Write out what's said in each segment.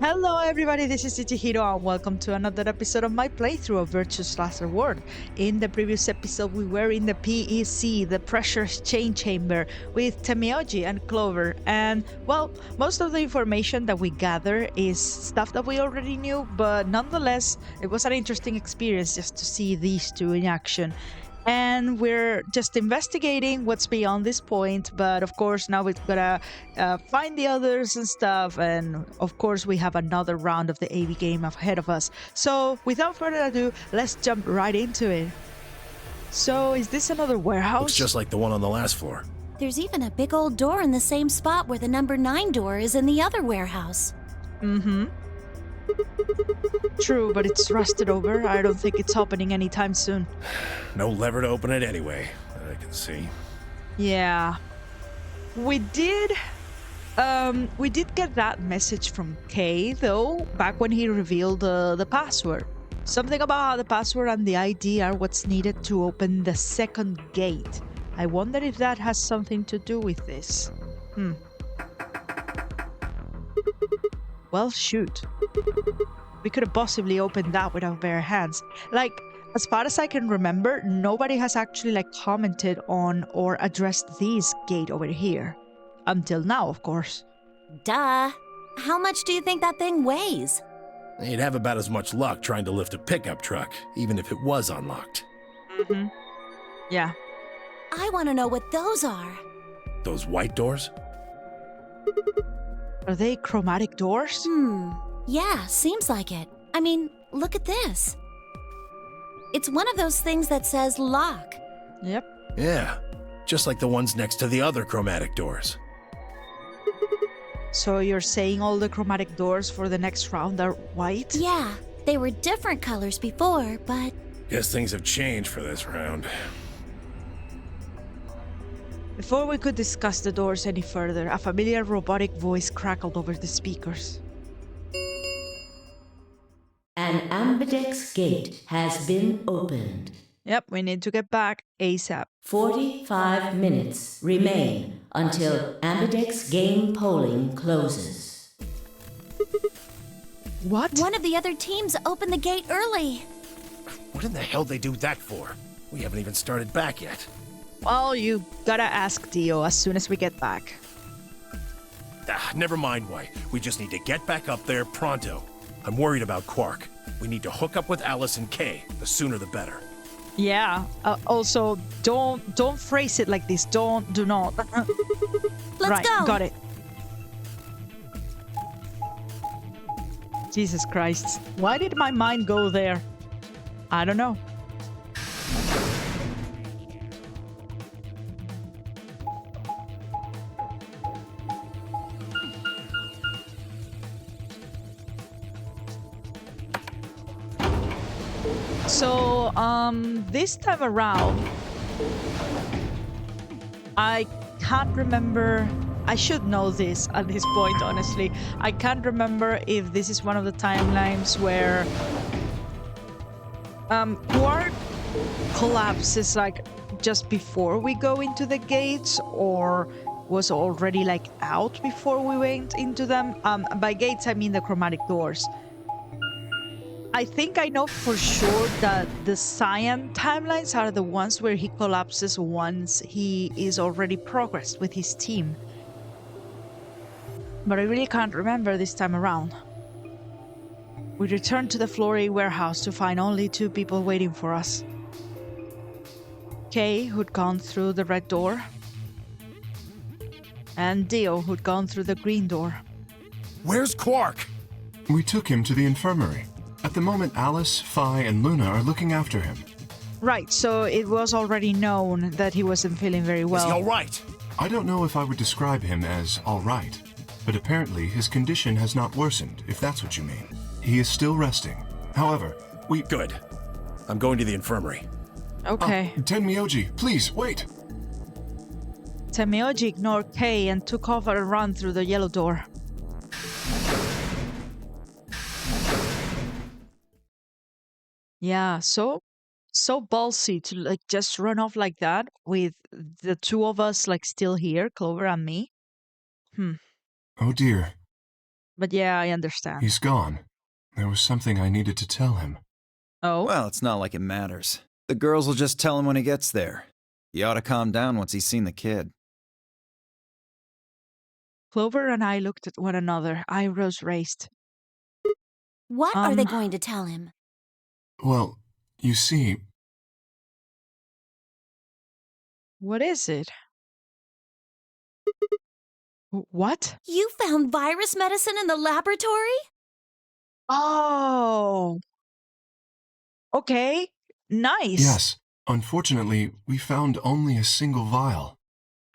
Hello everybody, this is Ichihiro and welcome to another episode of my playthrough of Virtuous Last Reward. In the previous episode we were in the PEC, the Pressure Exchange Chamber, with Tamioji and Clover, and well, most of the information that we gather is stuff that we already knew, but nonetheless, it was an interesting experience just to see these two in action. And we're just investigating what's beyond this point, but of course now we've gotta find the others and stuff, and of course we have another round of the AV game ahead of us. So without further ado, let's jump right into it. So is this another warehouse? Looks just like the one on the last floor. There's even a big old door in the same spot where the number 9 door is in the other warehouse. Mm-hmm. True, but it's rusted over. I don't think it's opening anytime soon. No lever to open it anyway, that I can see. Yeah. We did get that message from Kay, though, back when he revealed the password. Something about how the password and the ID are what's needed to open the second gate. I wonder if that has something to do with this. Well, shoot. We could have possibly opened that with our bare hands. Like, as far as I can remember, nobody has actually commented on or addressed this gate over here. Until now, of course. Duh. How much do you think that thing weighs? You'd have about as much luck trying to lift a pickup truck, even if it was unlocked. Mm-hmm. Yeah. I want to know what those are. Those white doors? Are they chromatic doors? Yeah, seems like it. I mean, look at this. It's one of those things that says lock. Yep. Yeah, just like the ones next to the other chromatic doors. So you're saying all the chromatic doors for the next round are white? Yeah, they were different colors before, but... Guess things have changed for this round. Before we could discuss the doors any further, a familiar robotic voice crackled over the speakers. An ambidex gate has been opened. Yep, we need to get back ASAP. 45 minutes remain until ambidex game polling closes. What? One of the other teams opened the gate early. What in the hell they do that for? We haven't even started back yet. Well, you gotta ask Dio as soon as we get back. Never mind why. We just need to get back up there pronto. I'm worried about Quark. We need to hook up with Alice and Kay. The sooner the better. Yeah. Also, don't phrase it like this. Do not. Let's right, go. Got it. Jesus Christ. Why did my mind go there? I don't know. So, this time around, I can't remember. I should know this at this point, honestly. I can't remember if this is one of the timelines where Quark collapses just before we go into the gates, or was already out before we went into them. By gates I mean the chromatic doors. I think I know for sure that the cyan timelines are the ones where he collapses once he is already progressed with his team. But I really can't remember this time around. We returned to the Floor A warehouse to find only 2 people waiting for us. Kay, who'd gone through the red door, and Dio, who'd gone through the green door. Where's Quark? We took him to the infirmary. At the moment, Alice, Phi, and Luna are looking after him. Right, so it was already known that he wasn't feeling very well. Is he all right? I don't know if I would describe him as all right, but apparently his condition has not worsened, if that's what you mean. He is still resting. However, we... Good. I'm going to the infirmary. Okay. Tenmyoji, please, wait! Tamioji ignored Kay and took off at a run through the yellow door. Yeah, so ballsy to just run off like that with the 2 of us still here, Clover and me. Oh dear. But yeah, I understand. He's gone. There was something I needed to tell him. Oh? Well, it's not like it matters. The girls will just tell him when he gets there. He ought to calm down once he's seen the kid. Clover and I looked at one another, eyebrows raised. What are they going to tell him? Well, you see... What is it? What? You found virus medicine in the laboratory? Oh! Okay, nice. Yes. Unfortunately, we found only a single vial.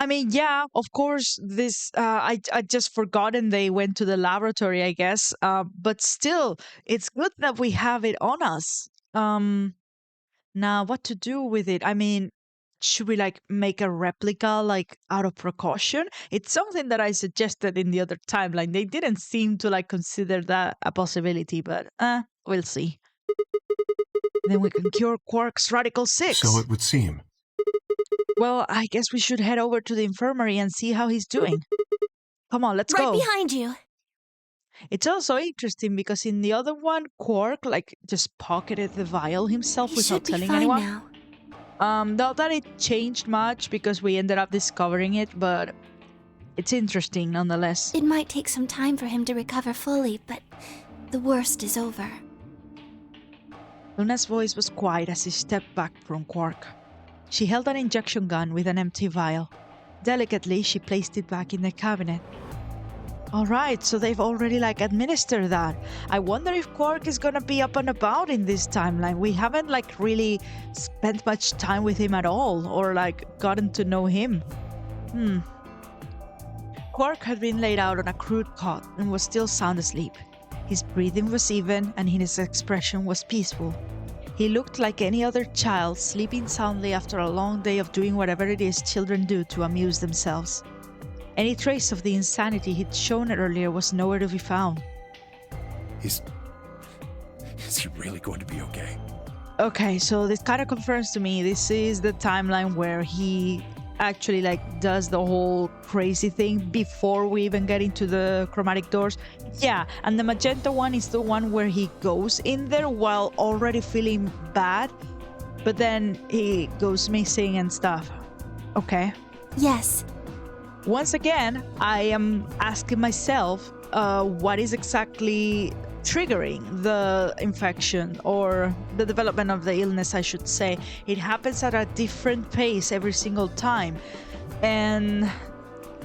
I mean, yeah, of course, this, I just forgotten they went to the laboratory, I guess. But still, it's good that we have it on us. Now what to do with it? I mean, should we like make a replica, like out of precaution? It's something that I suggested in the other timeline. They didn't seem to like consider that a possibility, but we'll see. Then we can cure Quark's Radical 6. So it would seem. Well, I guess we should head over to the infirmary and see how he's doing. Come on, let's go. Right behind you. It's also interesting because in the other one, Quark like just pocketed the vial himself He without should be telling fine anyone. now. Not that it changed much because we ended up discovering it, but it's interesting nonetheless. It might take some time for him to recover fully, but the worst is over. Luna's voice was quiet as she stepped back from Quark. She held an injection gun with an empty vial. Delicately, she placed it back in the cabinet. Alright, so they've already like administered that. I wonder if Quark is gonna be up and about in this timeline. We haven't like really spent much time with him at all, or like gotten to know him. Quark had been laid out on a crude cot and was still sound asleep. His breathing was even and his expression was peaceful. He looked like any other child sleeping soundly after a long day of doing whatever it is children do to amuse themselves. Any trace of the insanity he'd shown earlier was nowhere to be found. Is he really going to be okay? Okay, so this kind of confirms to me this is the timeline where he actually like does the whole crazy thing before we even get into the chromatic doors. Yeah, and the magenta one is the one where he goes in there while already feeling bad, but then he goes missing and stuff. Okay. Yes. Once again, I am asking myself, what is exactly triggering the infection or the development of the illness, I should say. It happens at a different pace every single time. And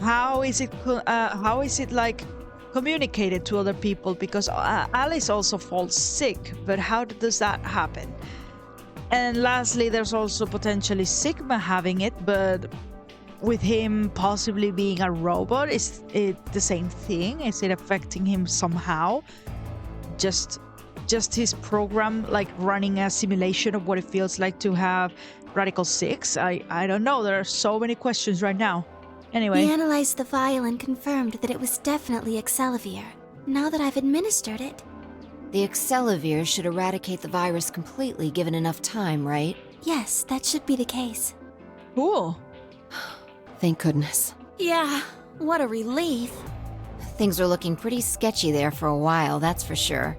how is it like communicated to other people? Because Alice also falls sick, but how does that happen? And lastly, there's also potentially Sigma having it, but with him possibly being a robot, is it the same thing? Is it affecting him somehow? Just his program like running a simulation of what it feels like to have Radical 6? I don't know. There are so many questions right now. Anyway. We analyzed the vial and confirmed that it was definitely Excelivir. Now that I've administered it. The Excelivir should eradicate the virus completely given enough time, right? Yes, that should be the case. Cool. Thank goodness. Yeah, what a relief. Things are looking pretty sketchy there for a while, that's for sure.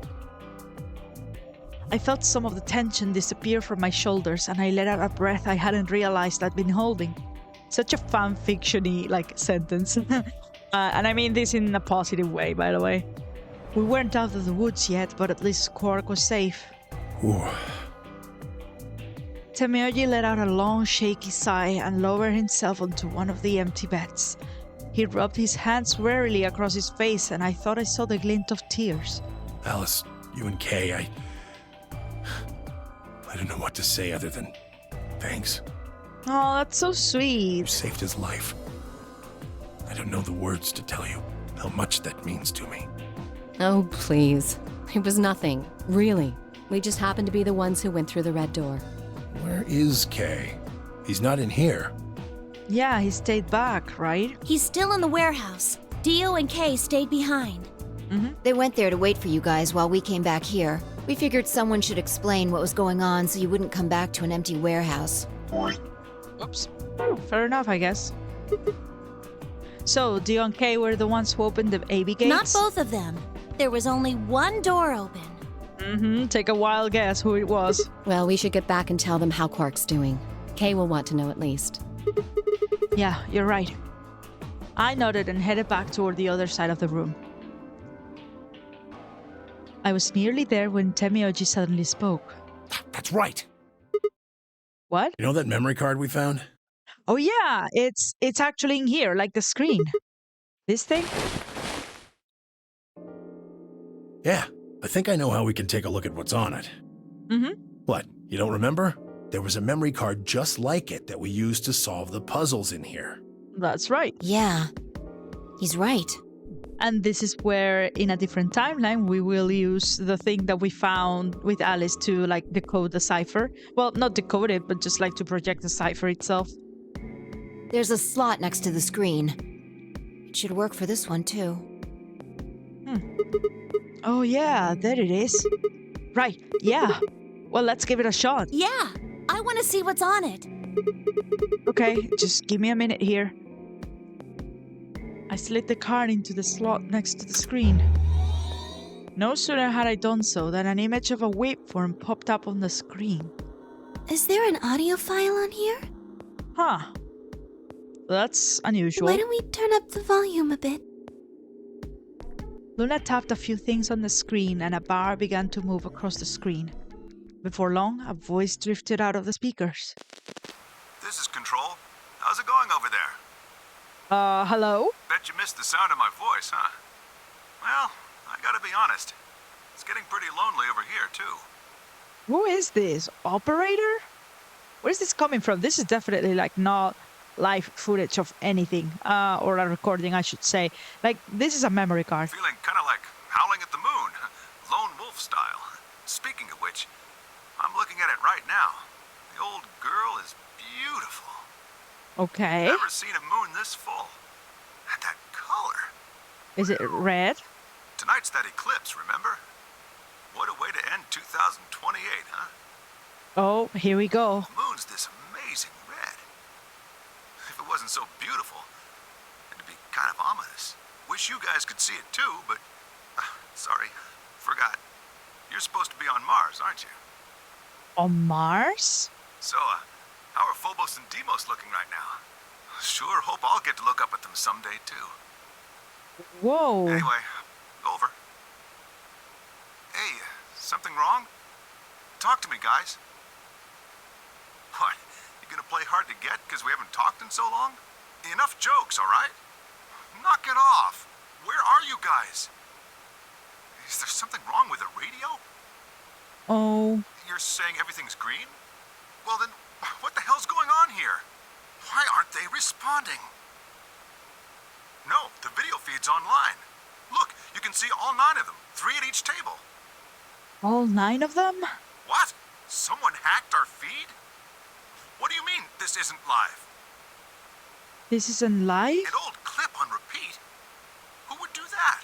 I felt some of the tension disappear from my shoulders and I let out a breath I hadn't realized I'd been holding. Such a fan-fiction-y like sentence. And I mean this in a positive way, by the way. We weren't out of the woods yet, but at least Quark was safe. Ooh. Tamayoji let out a long, shaky sigh and lowered himself onto one of the empty beds. He rubbed his hands wearily across his face, and I thought I saw the glint of tears. Alice, you and Kay, I don't know what to say other than thanks. Oh, that's so You sweet. saved his life. I don't know the words to tell you how much that means to me. Oh, please. It was nothing, really. We just happened to be the ones who went through the red door. Where is Kay? He's not in here. Yeah, he stayed back, right? He's still in the warehouse. Dio and Kay stayed behind. They went there to wait for you guys while we came back here. We figured someone should explain what was going on so you wouldn't come back to an empty warehouse. Oops. Fair enough, I guess. So, Dio and Kay were the ones who opened the AB gates? Not both of them. There was only one door open. Take a wild guess who it was. Well, we should get back and tell them how Quark's doing. Kay will want to know at least. Yeah, you're right. I nodded and headed back toward the other side of the room. I was nearly there when Temioji suddenly spoke. That's right. What? You know that memory card we found? Oh yeah, it's actually in here, like the screen. This thing? Yeah, I think I know how we can take a look at what's on it. What, you don't remember? There was a memory card just like it that we used to solve the puzzles in here. That's right. Yeah, he's right. And this is where, in a different timeline, we will use the thing that we found with Alice to, like, decode the cipher. Well, not decode it, but just, like, to project the cipher itself. There's a slot next to the screen. It should work for this one, too. Oh, yeah, there it is. Right, yeah. Well, let's give it a shot. Yeah, I want to see what's on it. Okay, just give me a minute here. I slid the card into the slot next to the screen. No sooner had I done so than an image of a whip form popped up on the screen. Is there an audio file on here? Huh. That's unusual. Why don't we turn up the volume a bit? Luna tapped a few things on the screen and a bar began to move across the screen. Before long, a voice drifted out of the speakers. This is Control. How's it going over there? Hello? Bet you missed the sound of my voice, huh? Well, I gotta be honest. It's getting pretty lonely over here, too. Who is this? Operator? Where's this coming from? This is definitely, like, not live footage of anything. Or a recording, I should say. Like, this is a memory card. Feeling kinda like Howling at the Moon. Lone wolf style. Speaking of which, I'm looking at it right now. The old girl is beautiful. Okay. Never seen a moon this full. And that color. Is it red? Tonight's that eclipse, remember? What a way to end 2028, huh? Oh, here we go. The moon's this amazing red. If it wasn't so beautiful, it'd be kind of ominous. Wish you guys could see it too, but... sorry, forgot. You're supposed to be on Mars, aren't you? On Mars? So, how are Phobos and Deimos looking right now? Sure hope I'll get to look up at them someday, too. Whoa. Anyway, over. Hey, something wrong? Talk to me, guys. What, you gonna play hard to get because we haven't talked in so long? Enough jokes, all right? Knock it off. Where are you guys? Is there something wrong with the radio? Oh. You're saying everything's green? Well then, what the hell's going on here? Why aren't they responding? No, the video feed's online. Look, you can see all 9 of them, 3 at each table. All 9 of them? What? Someone hacked our feed? What do you mean this isn't live? This isn't live? An old clip on repeat? Who would do that?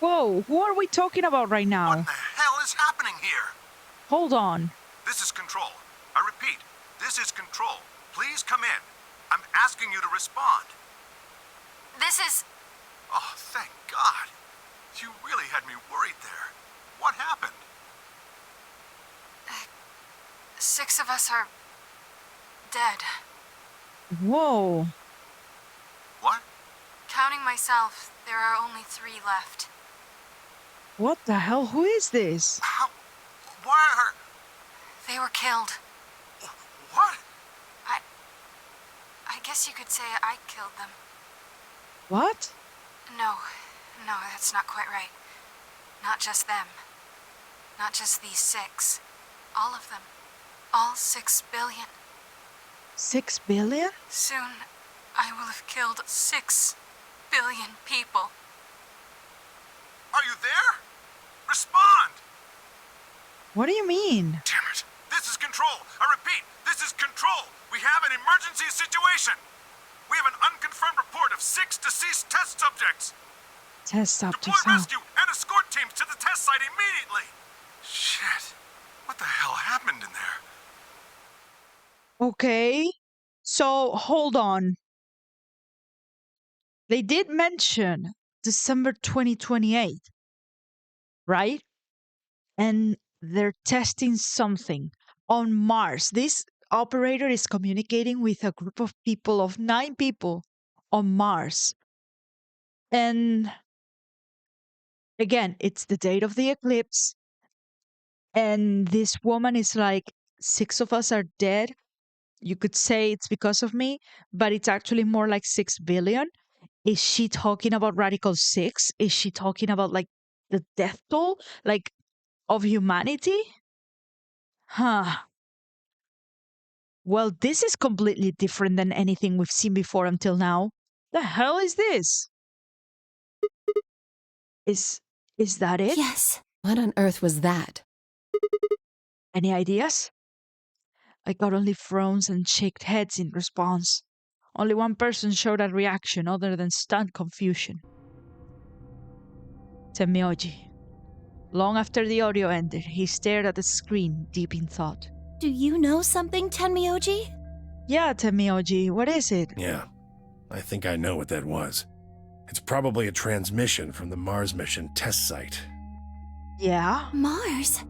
Whoa, who are we talking about right now? What in the hell is happening here? Hold on. This is Control. I repeat, this is Control. Please come in. I'm asking you to respond. This is... Oh, thank God. You really had me worried there. What happened? 6 of us are... dead. Whoa. What? Counting myself, there are only 3 left. What the hell? Who is this? How? Why are... They were killed. What? I guess you could say I killed them. What? No, that's not quite right. Not just them. Not just these 6. All of them. All 6 billion. 6 billion? Soon, I will have killed 6 billion people. Are you there? Respond! What do you mean? Damn it. This is Control. I repeat, this is Control. We have an emergency situation. We have an unconfirmed report of 6 deceased test subjects. Test Deploy subjects. Huh? rescue and escort teams to the test site immediately. Shit. What the hell happened in there? Okay. So, hold on. They did mention December 2028, right? And they're testing something on Mars. This operator is communicating with a group of people, of 9 people on Mars. And again, it's the date of the eclipse. And this woman is like, 6 of us are dead. You could say it's because of me, but it's actually more like 6 billion. Is she talking about Radical 6? Is she talking about like the death toll, like of humanity? Huh. Well, this is completely different than anything we've seen before until now. The hell is this? Is that it? Yes. What on earth was that? Any ideas? I got only frowns and shaked heads in response. Only one person showed a reaction other than stunned confusion. Temioji. Long after the audio ended, he stared at the screen, deep in thought. Do you know something, Tenmyoji? Yeah, Temioji, what is it? Yeah, I think I know what that was. It's probably a transmission from the Mars mission test site. Yeah? Mars?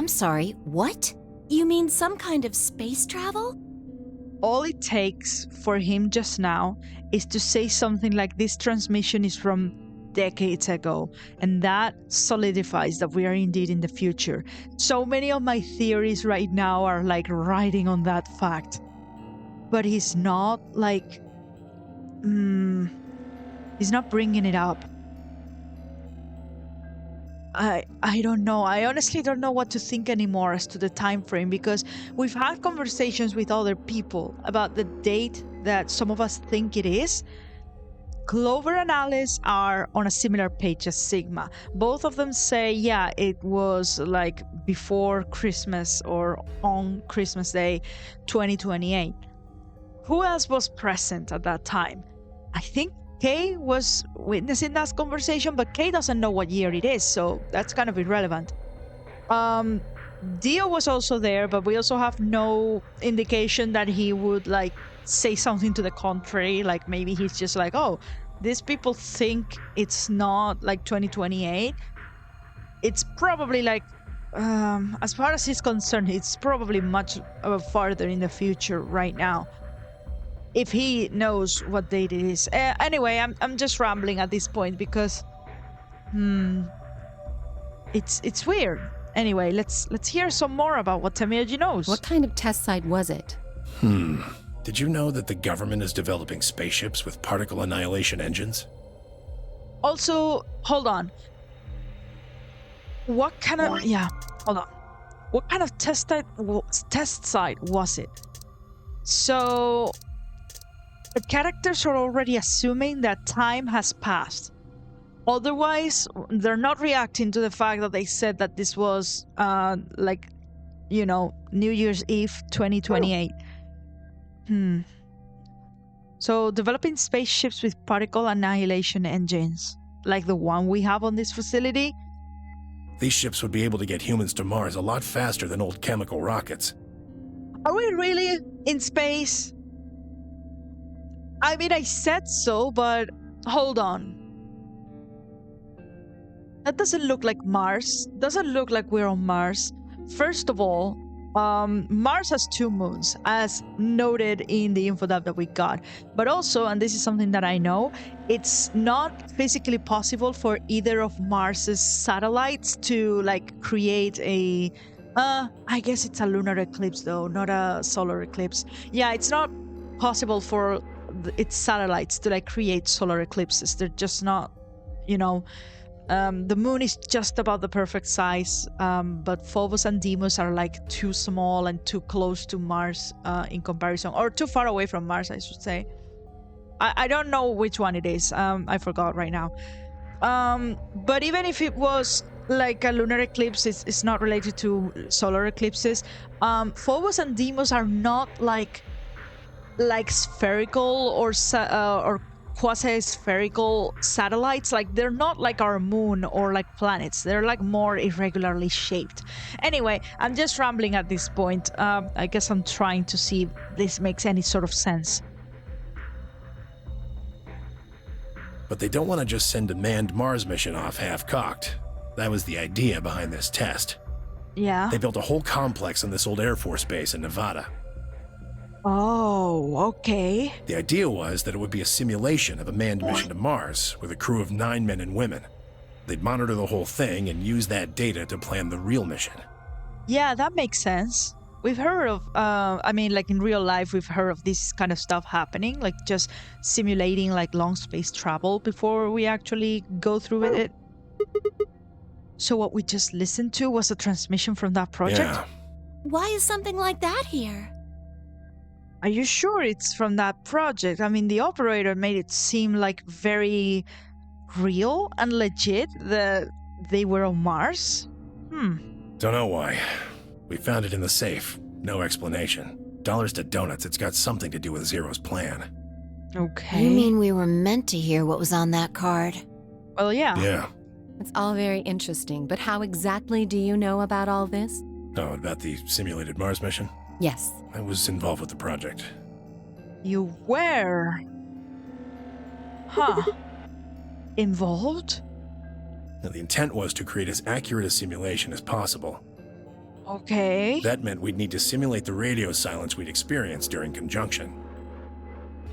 I'm sorry, what? You mean some kind of space travel? All it takes for him just now is to say something like this transmission is from decades ago, and that solidifies that we are indeed in the future. So many of my theories right now are like riding on that fact. But he's not like... he's not bringing it up. I don't know. I honestly don't know what to think anymore as to the time frame, because we've had conversations with other people about the date that some of us think it is. Clover and Alice are on a similar page as Sigma. Both of them say, yeah, it was like before Christmas or on Christmas Day 2028. Who else was present at that time? I think Kay was witnessing that conversation, but Kay doesn't know what year it is, so that's kind of irrelevant. Dio was also there, but we also have no indication that he would like say something to the contrary. Like maybe he's just like, oh, these people think it's not like 2028. It's probably like, as far as he's concerned, it's probably much farther in the future right now, if he knows what date it is. Anyway, I'm just rambling at this point because it's weird. Anyway, let's hear some more about what Temioji knows. What kind of test site was it? Did you know that the government is developing spaceships with particle annihilation engines? Also, hold on. What kind of... Yeah, hold on. What kind of test site was it? So, the characters are already assuming that time has passed. Otherwise, they're not reacting to the fact that they said that this was, like, you know, New Year's Eve 2028. So, developing spaceships with particle annihilation engines, like the one we have on this facility? These ships would be able to get humans to Mars a lot faster than old chemical rockets. Are we really in space? I mean, I said so, but hold on. That doesn't look like Mars. Doesn't look like we're on Mars. First of all, Mars has 2 moons, as noted in the info that we got. But also, and this is something that I know, it's not physically possible for either of Mars's satellites to like create a... I guess it's a lunar eclipse though, not a solar eclipse. Yeah, it's not possible for its satellites to like create solar eclipses. They're just not, you know... the moon is just about the perfect size, but Phobos and Deimos are like too small and too close to Mars in comparison, or too far away from Mars, I should say. I don't know which one it is. I forgot right now. But even if it was like a lunar eclipse, it's not related to solar eclipses. Phobos and Deimos are not like spherical or quasi-spherical satellites. Like, they're not like our moon or like planets. They're like more irregularly shaped. Anyway, I'm just rambling at this point. I guess I'm trying to see if this makes any sort of sense. But they don't want to just send a manned Mars mission off half-cocked. That was the idea behind this test. Yeah. They built a whole complex on this old Air Force base in Nevada. Oh, okay. The idea was that it would be a simulation of a manned mission to Mars with a crew of 9 men and women. They'd monitor the whole thing and use that data to plan the real mission. Yeah, that makes sense. We've heard of, like in real life, we've heard of this kind of stuff happening, like just simulating like long space travel before we actually go through with it. So what we just listened to was a transmission from that project? Yeah. Why is something like that here? Are you sure it's from that project? I mean, the operator made it seem like very real and legit that they were on Mars. Don't know why. We found it in the safe. No explanation. Dollars to donuts, it's got something to do with Zero's plan. Okay. You mean we were meant to hear what was on that card? Well, yeah. Yeah. It's all very interesting, but how exactly do you know about all this? Oh, about the simulated Mars mission? Yes. I was involved with the project. You were? Huh. Involved? Now, the intent was to create as accurate a simulation as possible. Okay. That meant we'd need to simulate the radio silence we'd experienced during conjunction.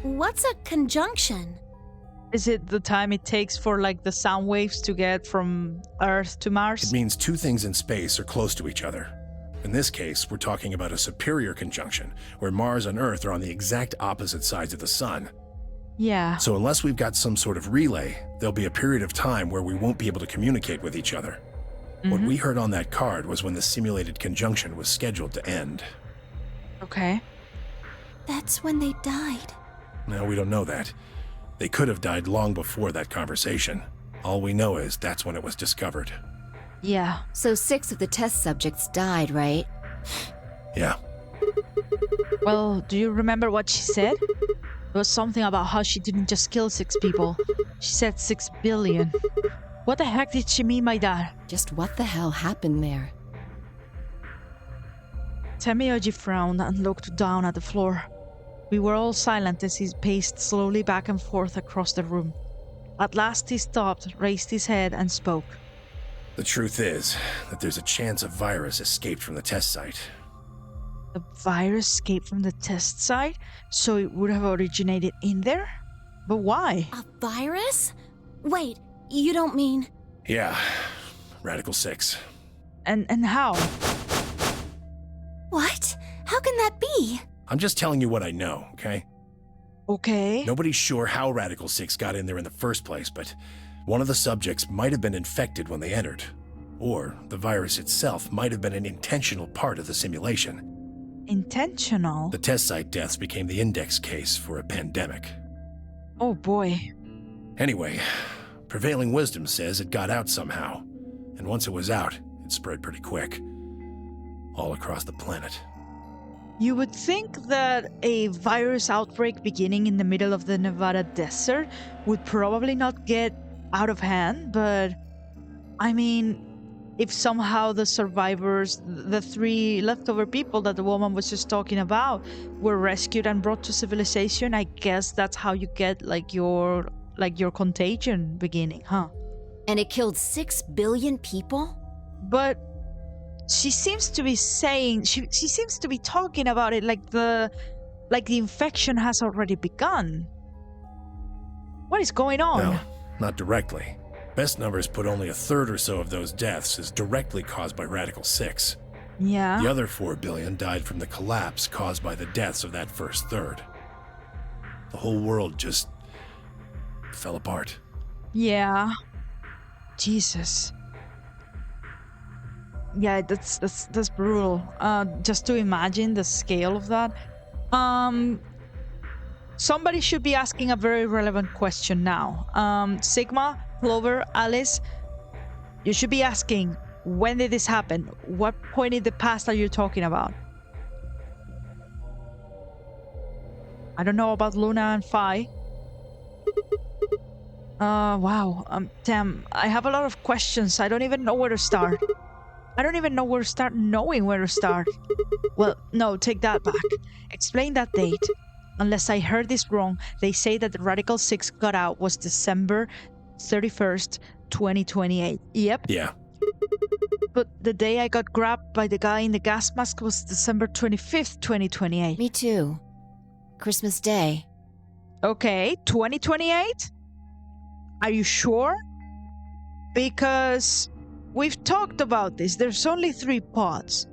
What's a conjunction? Is it the time it takes for like the sound waves to get from Earth to Mars? It means two things in space are close to each other. In this case, we're talking about a superior conjunction, where Mars and Earth are on the exact opposite sides of the sun. Yeah. So unless we've got some sort of relay, there'll be a period of time where we won't be able to communicate with each other. What we heard on that card was when the simulated conjunction was scheduled to end. Okay. That's when they died. Now, we don't know that. They could have died long before that conversation. All we know is that's when it was discovered. Yeah. So 6 of the test subjects died, right? Yeah. Well, do you remember what she said? There was something about how she didn't just kill 6 people. She said 6 billion. What the heck did she mean by that? Just what the hell happened there? Temioji frowned and looked down at the floor. We were all silent as he paced slowly back and forth across the room. At last he stopped, raised his head, and spoke. The truth is that there's a chance a virus escaped from the test site. The virus escaped from the test site? So it would have originated in there? But why? A virus? Wait, you don't mean... Yeah. Radical 6. And how? What? How can that be? I'm just telling you what I know, okay? Okay. Nobody's sure how Radical 6 got in there in the first place, but one of the subjects might have been infected when they entered. Or the virus itself might have been an intentional part of the simulation. Intentional? The test site deaths became the index case for a pandemic. Oh boy. Anyway, prevailing wisdom says it got out somehow. And once it was out, it spread pretty quick. All across the planet. You would think that a virus outbreak beginning in the middle of the Nevada desert would probably not get out of hand, but I mean, if somehow the survivors, the 3 leftover people that the woman was just talking about, were rescued and brought to civilization, I guess that's how you get your contagion beginning, huh? And it killed 6 billion people? But she seems to be saying, she seems to be talking about it like the infection has already begun. What is going on? No, not directly. Best numbers put only a third or so of those deaths as directly caused by Radical 6. Yeah. The other 4 billion died from the collapse caused by the deaths of that first third. The whole world just fell apart. Yeah. Jesus. Yeah, that's brutal. Just to imagine the scale of that. Somebody should be asking a very relevant question now. Sigma, Clover, Alice, you should be asking, when did this happen? What point in the past are you talking about? I don't know about Luna and Phi. Wow. Damn, I have a lot of questions. I don't even know where to start. I don't even know where to start knowing where to start. Well, no, take that back. Explain that date. unless I heard this wrong, they say that the Radical 6 got out was December 31st, 2028. Yep. Yeah. But the day I got grabbed by the guy in the gas mask was December 25th, 2028. Me too. Christmas Day. Okay, 2028? Are you sure? Because we've talked about this. There's only 3 pods.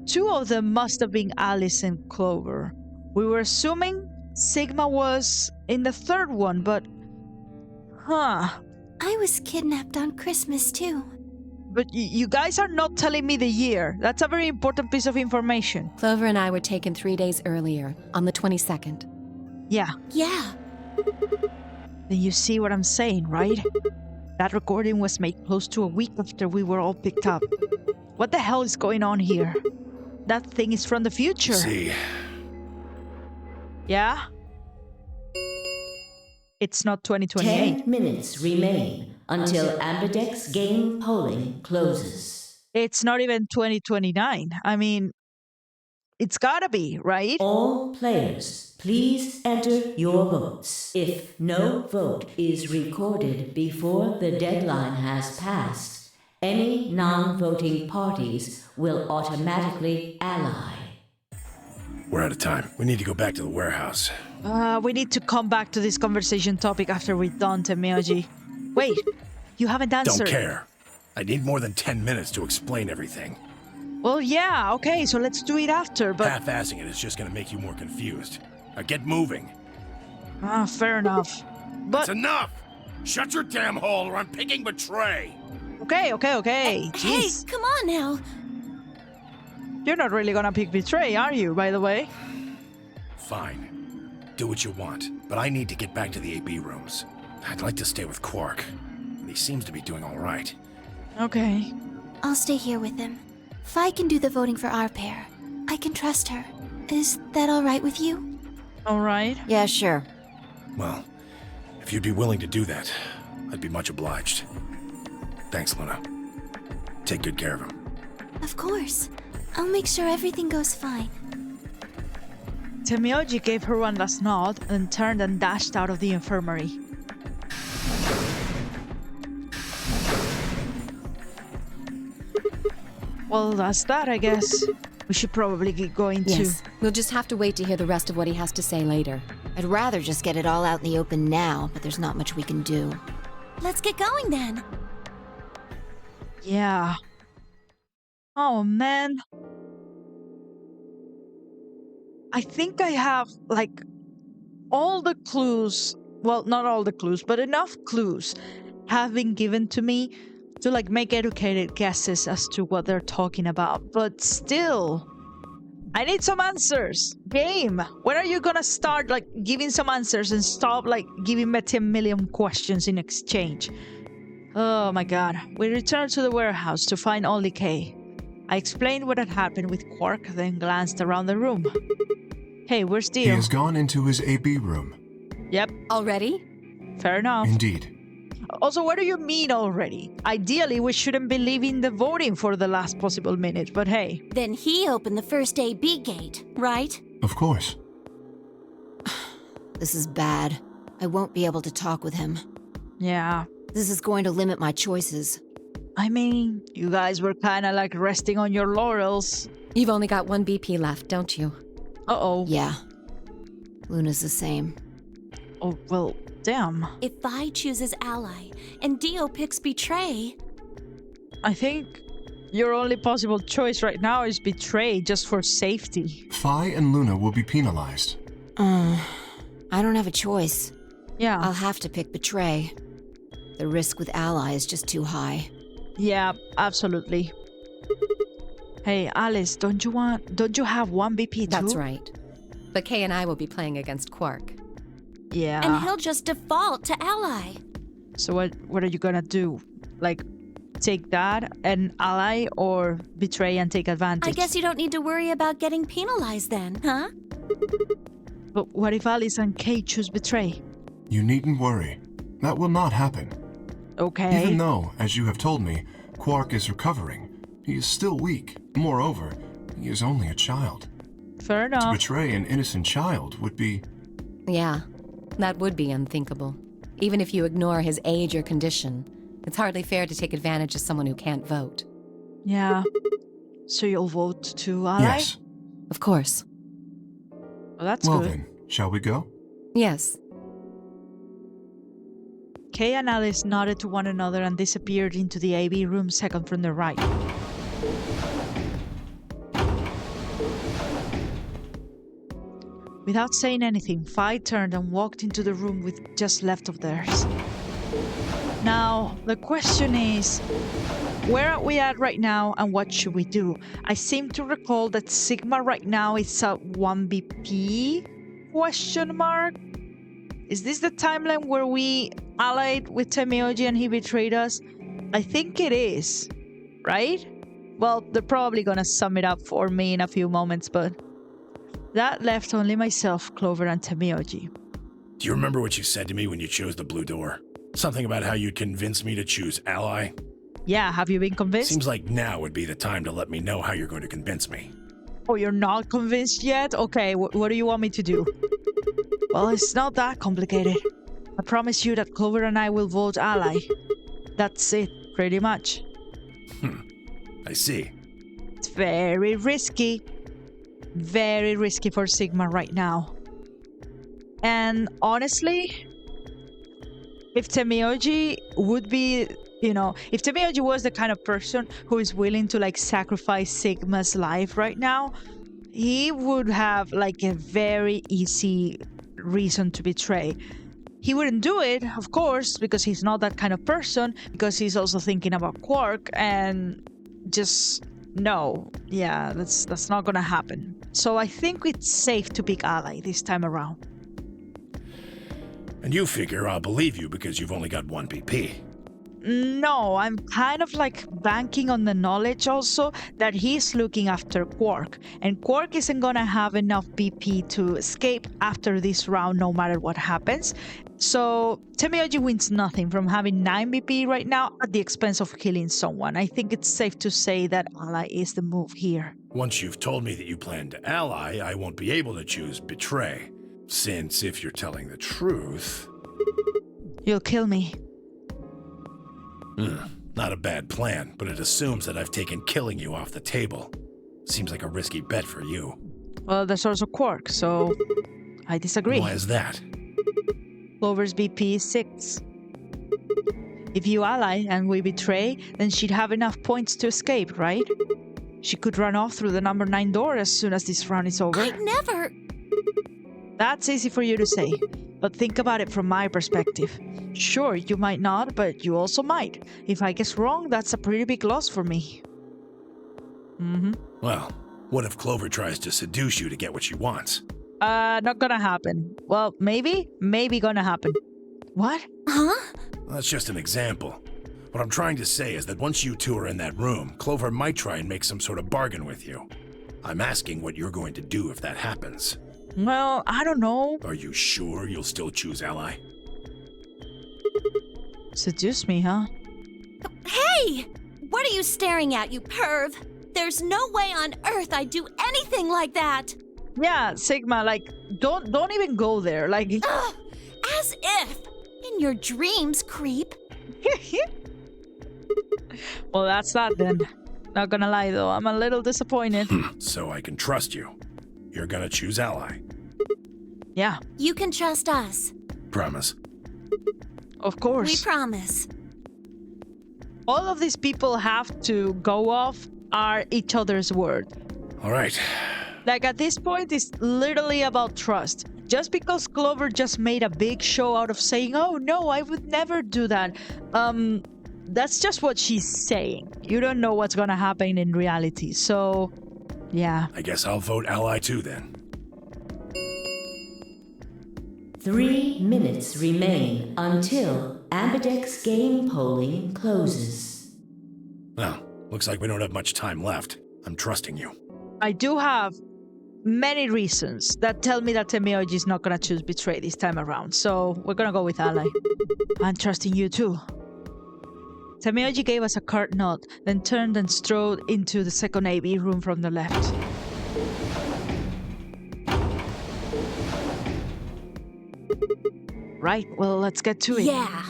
2 of them must have been Alice and Clover. We were assuming Sigma was in the 3rd one, but... I was kidnapped on Christmas too. But you guys are not telling me the year. That's a very important piece of information. Clover and I were taken 3 days earlier, on the 22nd. Yeah. Yeah. Then you see what I'm saying, right? That recording was made close to a week after we were all picked up. What the hell is going on here? That thing is from the future. See. Yeah? It's not 2028. 10 minutes remain until Ambidex game polling closes. It's not even 2029. I mean, it's gotta be, right? All players, please enter your votes. If no vote is recorded before the deadline has passed, any non-voting parties will automatically ally. We're out of time. We need to go back to the warehouse. We need to come back to this conversation topic after we're done, Temioji. Wait, you haven't answered. Don't care. I need more than 10 minutes to explain everything. Well, yeah, okay, so let's do it after, but... Half-assing it is just gonna make you more confused. Now get moving. Fair enough. But... That's enough! Shut your damn hole or I'm picking Betray! Okay. Hey, Jeez. come on now. You're not really gonna pick Betray, are you, by the way? Fine. Do what you want, but I need to get back to the AB rooms. I'd like to stay with Quark. He seems to be doing all right. Okay. I'll stay here with him. Fi can do the voting for our pair. I can trust her. Is that all right with you? All right. Yeah, sure. Well, if you'd be willing to do that, I'd be much obliged. Thanks, Luna. Take good care of him. Of course. I'll make sure everything goes fine. Temioji gave her one last nod and turned and dashed out of the infirmary. Well, that's that, I guess. We should probably get going too. Yes, we'll just have to wait to hear the rest of what he has to say later. I'd rather just get it all out in the open now, but there's not much we can do. Let's get going then. Yeah. Oh, man. I think I have, like, all the clues, well, not all the clues, but enough clues have been given to me to, like, make educated guesses as to what they're talking about. But still, I need some answers. Game, when are you gonna start, like, giving some answers and stop, like, giving me 10 million questions in exchange? Oh my god. We returned to the warehouse to find only Kay. I explained what had happened with Quark, then glanced around the room. Hey, where's Dio? He has gone into his AB room. Yep. Already? Fair enough. Indeed. Also, what do you mean already? Ideally, we shouldn't be leaving the voting for the last possible minute, but hey. Then he opened the first AB gate, right? Of course. This is bad. I won't be able to talk with him. Yeah. This is going to limit my choices. I mean, you guys were kind of like resting on your laurels. You've only got 1 BP left, don't you? Uh-oh. Yeah. Luna's the same. Oh, well, damn. If Vi chooses ally and Dio picks betray... I think your only possible choice right now is betray, just for safety. Fi and Luna will be penalized. I don't have a choice. Yeah. I'll have to pick betray. The risk with ally is just too high. Yeah, absolutely. Hey, Alice, don't you have 1 BP too? That's right. But Kay and I will be playing against Quark. Yeah. And he'll just default to ally. So what are you gonna do? Like, take that and ally, or betray and take advantage? I guess you don't need to worry about getting penalized then, huh? But what if Alice and Kay choose betray? You needn't worry. That will not happen. Okay. Even though, as you have told me, Quark is recovering, he is still weak. Moreover, he is only a child. Fair To enough. betray an innocent child would be... Yeah, that would be unthinkable. Even if you ignore his age or condition, it's hardly fair to take advantage of someone who can't vote. Yeah. So you'll vote to ally? Yes. Of course. Well, that's Well good. then, shall we go? Yes. Kay and Alice nodded to one another and disappeared into the AV room second from the right. Without saying anything, Fi turned and walked into the room with just left of theirs. Now, the question is, where are we at right now and what should we do? I seem to recall that Sigma right now is at 1 BP? Question mark? Is this the timeline where we allied with Temioji and he betrayed us? I think it is, right? Well, they're probably gonna sum it up for me in a few moments, but that left only myself, Clover, and Temioji. Do you remember what you said to me when you chose the blue door? Something about how you'd convince me to choose ally? Yeah, have you been convinced? Seems like now would be the time to let me know how you're going to convince me. Oh, you're not convinced yet? Okay, what do you want me to do? Well, it's not that complicated. I promise you that Clover and I will vote ally. That's it, pretty much. I see. It's very risky. Very risky for Sigma right now. And honestly, if Temioji would be, if Temioji was the kind of person who is willing to sacrifice Sigma's life right now, he would have a very easy reason to betray. He wouldn't do it, of course, because he's not that kind of person, because he's also thinking about Quark, and just no. Yeah, that's not gonna happen. So I think it's safe to pick ally this time around. And you figure I'll believe you because you've only got 1 BP. No, I'm kind of banking on the knowledge also that he's looking after Quark, and Quark isn't gonna have enough BP to escape after this round no matter what happens. So Temioji wins nothing from having 9 BP right now at the expense of killing someone. I think it's safe to say that ally is the move here. Once you've told me that you plan to ally, I won't be able to choose betray. Since if you're telling the truth... You'll kill me. Not a bad plan, but it assumes that I've taken killing you off the table. Seems like a risky bet for you. Well, there's also Quark, so I disagree. Why is that? Clover's BP is 6. If you ally and we betray, then she'd have enough points to escape, right? She could run off through the number 9 door as soon as this round is over. I'd never... That's easy for you to say, but think about it from my perspective. Sure, you might not, but you also might. If I guess wrong, that's a pretty big loss for me. Well, what if Clover tries to seduce you to get what she wants? Not gonna happen. Well, maybe gonna happen. What? Huh? That's just an example. What I'm trying to say is that once you two are in that room, Clover might try and make some sort of bargain with you. I'm asking what you're going to do if that happens. Well, I don't know. Are you sure you'll still choose ally? Seduce me, huh? Hey! What are you staring at, you perv? There's no way on earth I'd do anything like that! Yeah, Sigma, don't even go there, Ugh! As if! In your dreams, creep! Well, that's that then. Not gonna lie though, I'm a little disappointed. So I can trust you. You're gonna choose ally. Yeah. You can trust us. Promise. Of course. We promise. All of these people have to go off are each other's word. All right. At this point, it's literally about trust. Just because Clover just made a big show out of saying, oh no, I would never do that. That's just what she's saying. You don't know what's gonna happen in reality, so yeah. I guess I'll vote ally too then. 3 minutes remain until Ambidex game polling closes. Well, looks like we don't have much time left. I'm trusting you. I do have many reasons that tell me that Temioji is not gonna choose betray this time around, so we're gonna go with ally. I'm trusting you too. Temioji gave us a curt nod, then turned and strode into the second AV room from the left. Right, well, let's get to it. Yeah.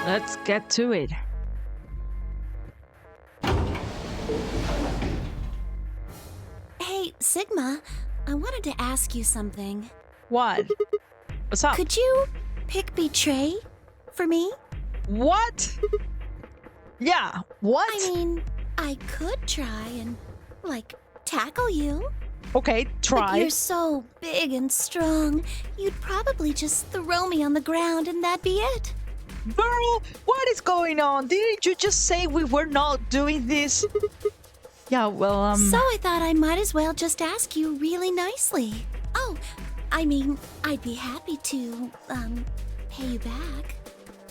Let's get to it. Hey, Sigma, I wanted to ask you something. What? What's up? Could you pick Betray for me? What? Yeah, what? I mean, I could try and, tackle you. Okay, try. But you're so big and strong, you'd probably just throw me on the ground and that'd be it. Girl, what is going on? Didn't you just say we were not doing this? Yeah, well, So I thought I might as well just ask you really nicely. Oh, I mean, I'd be happy to, pay you back.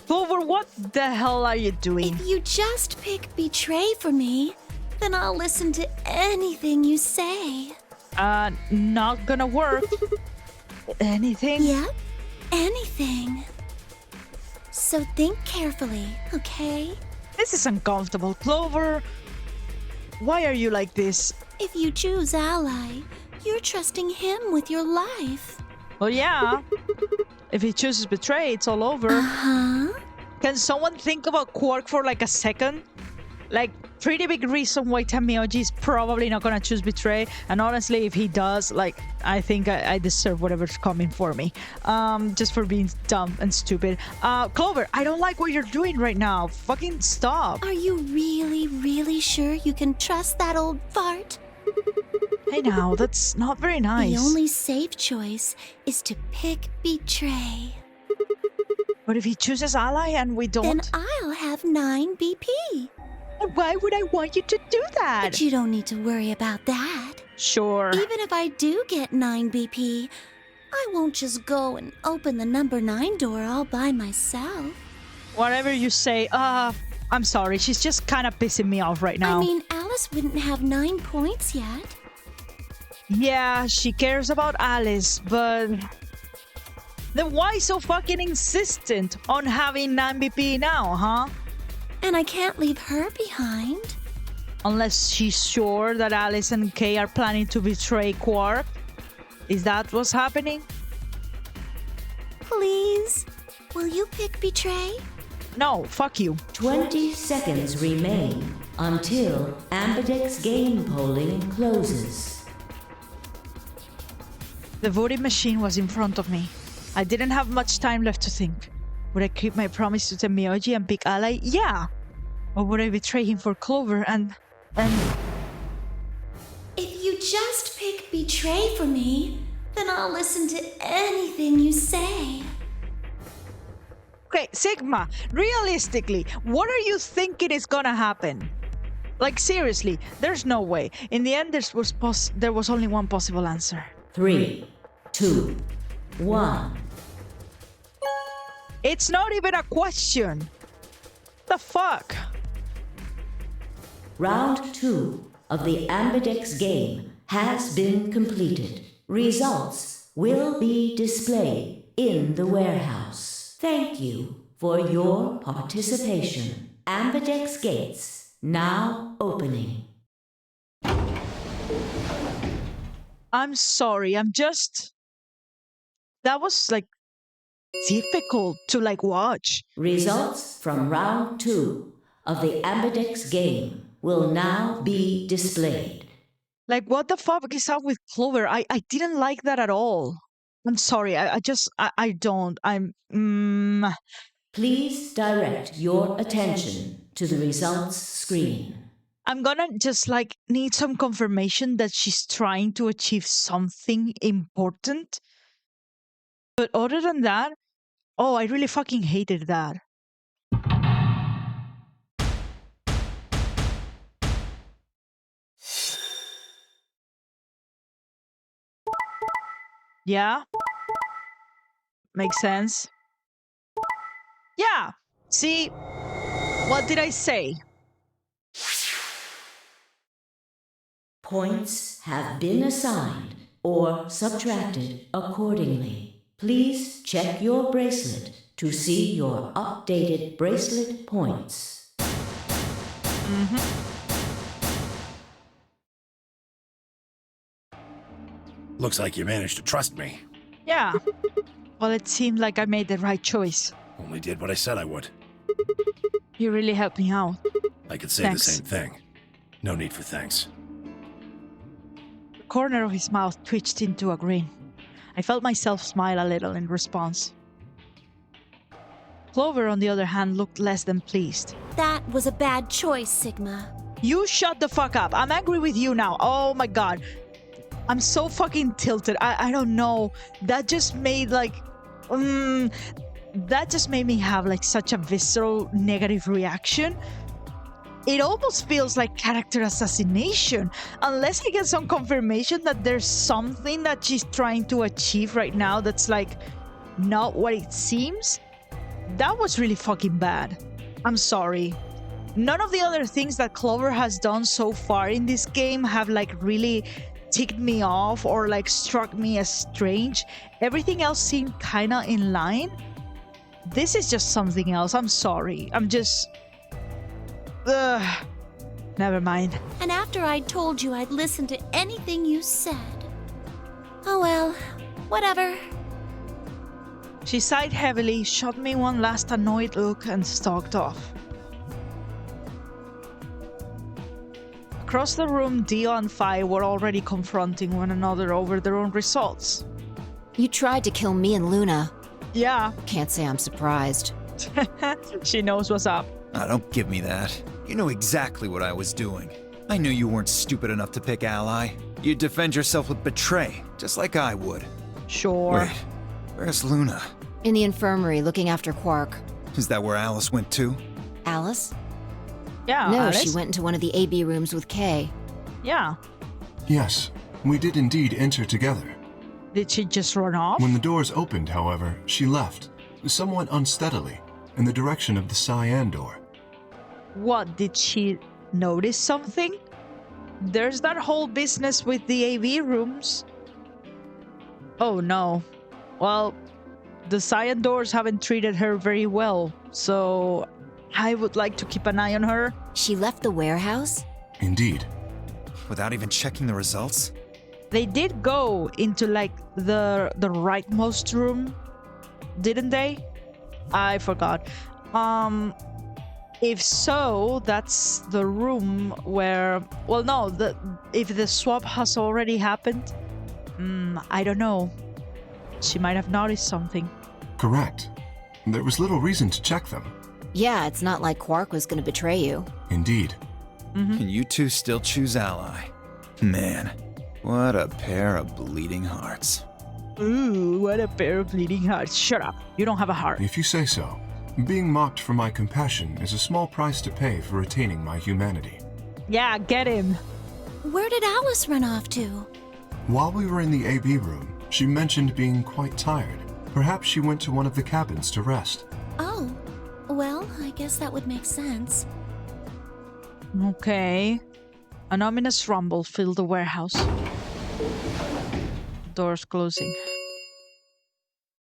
Clover, what the hell are you doing? If you just pick Betray for me, then I'll listen to anything you say. Not gonna work. Anything? Yep, anything. So think carefully, okay? This is uncomfortable, Clover. Why are you like this? If you choose Ally, you're trusting him with your life. Well, yeah. If he chooses Betray, it's all over. Uh-huh. Can someone think about Quark for like a second? Like, pretty big reason why Tamioji is probably not gonna choose Betray. And honestly, if he does, like, I think I deserve whatever's coming for me. Just for being dumb and stupid. Clover, I don't like what you're doing right now. Fucking stop. Are you really, really sure you can trust that old fart? Hey now, that's not very nice. The only safe choice is to pick Betray. But if he chooses Ally and we don't... Then I'll have 9 BP. Why would I want you to do that? But you don't need to worry about that. Sure. Even if I do get 9 BP, I won't just go and open the number 9 door all by myself. Whatever you say, I'm sorry. She's just kind of pissing me off right now. I mean, Alice wouldn't have 9 points yet. Yeah, she cares about Alice, but... Then why so fucking insistent on having 9 BP now, huh? And I can't leave her behind. Unless she's sure that Alice and Kay are planning to betray Quark? Is that what's happening? Please, will you pick Betray? No, fuck you. 20 seconds remain until Ambidex game polling closes. The voting machine was in front of me. I didn't have much time left to think. Would I keep my promise to Tamioji and pick Ally? Yeah! Or would I betray him for Clover and... If you just pick Betray for me, then I'll listen to anything you say. Okay, Sigma, realistically, what are you thinking is gonna happen? Like, seriously, there's no way. In the end, there was only one possible answer. 3, 2, 1. It's not even a question. The fuck? Round 2 of the Ambidex game has been completed. Results will be displayed in the warehouse. Thank you for your participation. Ambidex gates now opening. I'm sorry, that was, like, difficult to, like, watch. Results from round 2 of the Ambidex game will now be displayed. Like, what the fuck is up with Clover? I didn't like that at all. I'm sorry, I don't. Please direct your attention to the results screen. I'm gonna just, like, need some confirmation that she's trying to achieve something important. But other than that, oh, I really fucking hated that. Yeah? Makes sense. Yeah! See? What did I say? Points have been assigned or subtracted accordingly. Please check your bracelet to see your updated bracelet points. Looks like you managed to trust me. Yeah. Well, it seemed like I made the right choice. Only did what I said I would. You really helped me out. I could say Thanks. the same thing. No need for thanks. The corner of his mouth twitched into a grin. I felt myself smile a little in response. Clover, on the other hand, looked less than pleased. That was a bad choice, Sigma. You shut the fuck up. I'm angry with you now. Oh my god. I'm so fucking tilted. I don't know. That just made that just made me have like such a visceral negative reaction. It almost feels like character assassination. Unless I get some confirmation that there's something that she's trying to achieve right now that's like not what it seems. That was really fucking bad. I'm sorry. None of the other things that Clover has done so far in this game have like really ticked me off or like struck me as strange. Everything else seemed kinda in line. This is just something else. I'm sorry. I'm just... Never mind. And after I'd told you I'd listen to anything you said. Oh well, whatever. She sighed heavily, shot me one last annoyed look, and stalked off. Across the room, Dio and Fi were already confronting one another over their own results. You tried to kill me and Luna. Yeah. Can't say I'm surprised. She knows what's up. Don't give me that. You know exactly what I was doing. I knew you weren't stupid enough to pick Ally. You'd defend yourself with betray, just like I would. Sure. Wait, where's Luna? In the infirmary, looking after Quark. Is that where Alice went too? Alice? Yeah, No, Alice? she went into one of the AB rooms with Kay. Yeah. Yes, we did indeed enter together. Did she just run off? When the doors opened, however, she left, somewhat unsteadily, in the direction of the cyan door. What, did she notice something? There's that whole business with the AV rooms. Oh no. Well, the cyan doors haven't treated her very well, so I would like to keep an eye on her. She left the warehouse? Indeed. Without even checking the results? They did go into like the rightmost room, didn't they? I forgot. If so, that's the room where... Well, no, if the swap has already happened, I don't know. She might have noticed something. Correct. There was little reason to check them. Yeah, it's not like Quark was gonna betray you. Indeed. And you two still choose Ally. Man, what a pair of bleeding hearts. Ooh, what a pair of bleeding hearts. Shut up. You don't have a heart. If you say so. Being mocked for my compassion is a small price to pay for retaining my humanity. Yeah, get him. Where did Alice run off to? While we were in the AB room, she mentioned being quite tired. Perhaps she went to one of the cabins to rest. Oh, well, I guess that would make sense. Okay. An ominous rumble filled the warehouse. Doors closing.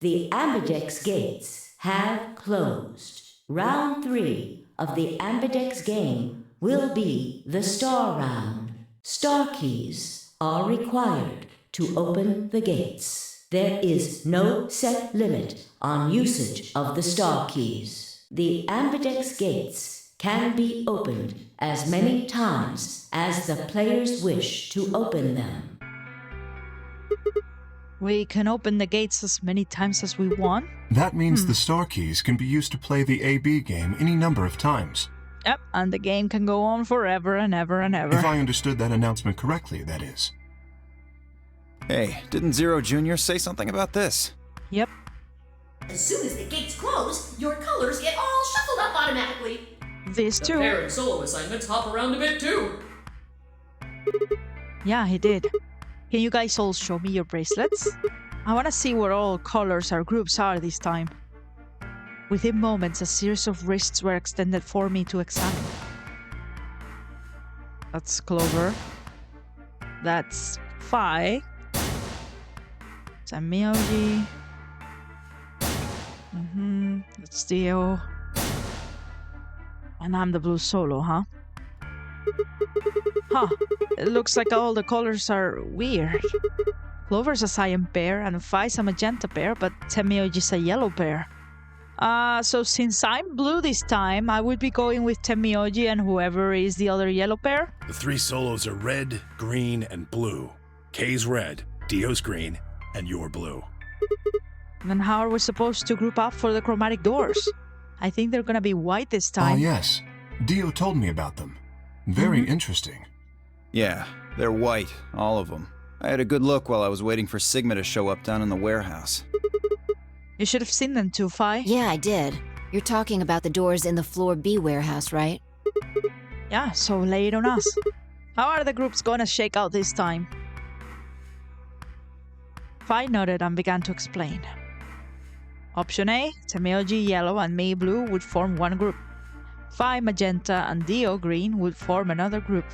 The Ambidex gates have closed. Round 3 of the Ambidex game will be the Star Round. Star keys are required to open the gates. There is no set limit on usage of the Star keys. The Ambidex gates can be opened as many times as the players wish to open them. We can open the gates as many times as we want. That means the star keys can be used to play the AB game any number of times. Yep, and the game can go on forever and ever and ever. If I understood that announcement correctly, that is. Hey, didn't Zero Jr. say something about this? Yep. As soon as the gates close, your colors get all shuffled up automatically. This too. The pair and solo assignments hop around a bit too. Yeah, he did. Can you guys all show me your bracelets? I want to see where all colors or groups are this time. Within moments, a series of wrists were extended for me to examine. That's Clover. That's Fi. Samioji. It's Dio. And I'm the blue solo, huh? Huh. It looks like all the colors are weird. Clover's a cyan pair and Fi's a magenta pair, but Temioji's a yellow pair. So since I'm blue this time, I would be going with Temioji and whoever is the other yellow pair? The 3 solos are red, green, and blue. Kay's red, Dio's green, and you're blue. Then how are we supposed to group up for the chromatic doors? I think they're gonna be white this time. Ah, yes. Dio told me about them. Very interesting. Yeah, they're white, all of them. I had a good look while I was waiting for Sigma to show up down in the warehouse. You should have seen them too, Fi. Yeah, I did. You're talking about the doors in the Floor B warehouse, right? Yeah, so lay it on us. How are the groups gonna shake out this time? Fi nodded and began to explain. Option A, Temioji yellow and me blue would form one group. Fi magenta and Dio green would form another group.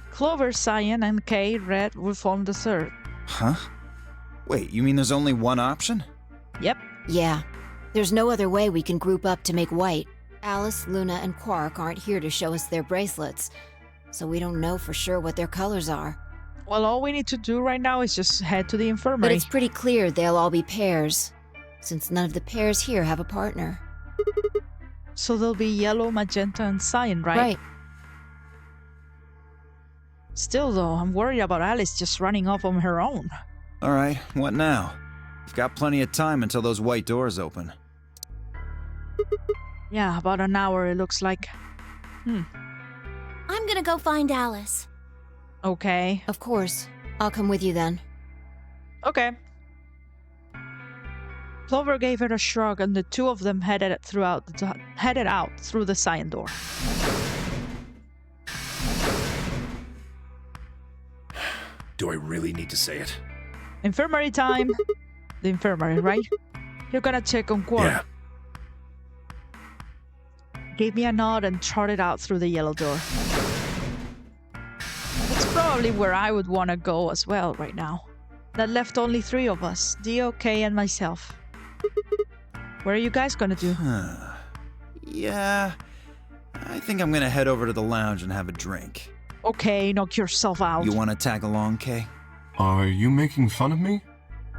Clover cyan and Kay red would form the third. Huh? Wait, you mean there's only one option? Yep. Yeah. There's no other way we can group up to make white. Alice, Luna, and Quark aren't here to show us their bracelets, so we don't know for sure what their colors are. Well, all we need to do right now is just head to the infirmary. But it's pretty clear they'll all be pairs, since none of the pairs here have a partner. So they'll be yellow, magenta, and cyan, right? Right. Still, though, I'm worried about Alice just running off on her own. Alright, what now? We've got plenty of time until those white doors open. Yeah, about an hour it looks like. I'm gonna go find Alice. Okay. Of course. I'll come with you then. Okay. Clover gave it a shrug and the two of them headed out through the cyan door. Do I really need to say it? Infirmary time. The infirmary, right? You're gonna check on Quark. Yeah. Gave me a nod and trotted out through the yellow door. That's probably where I would want to go as well right now. That left only 3 of us, Dio, Kay, and myself. What are you guys gonna do? Yeah, I think I'm gonna head over to the lounge and have a drink. Okay, knock yourself out. You wanna tag along, Kay? Are you making fun of me?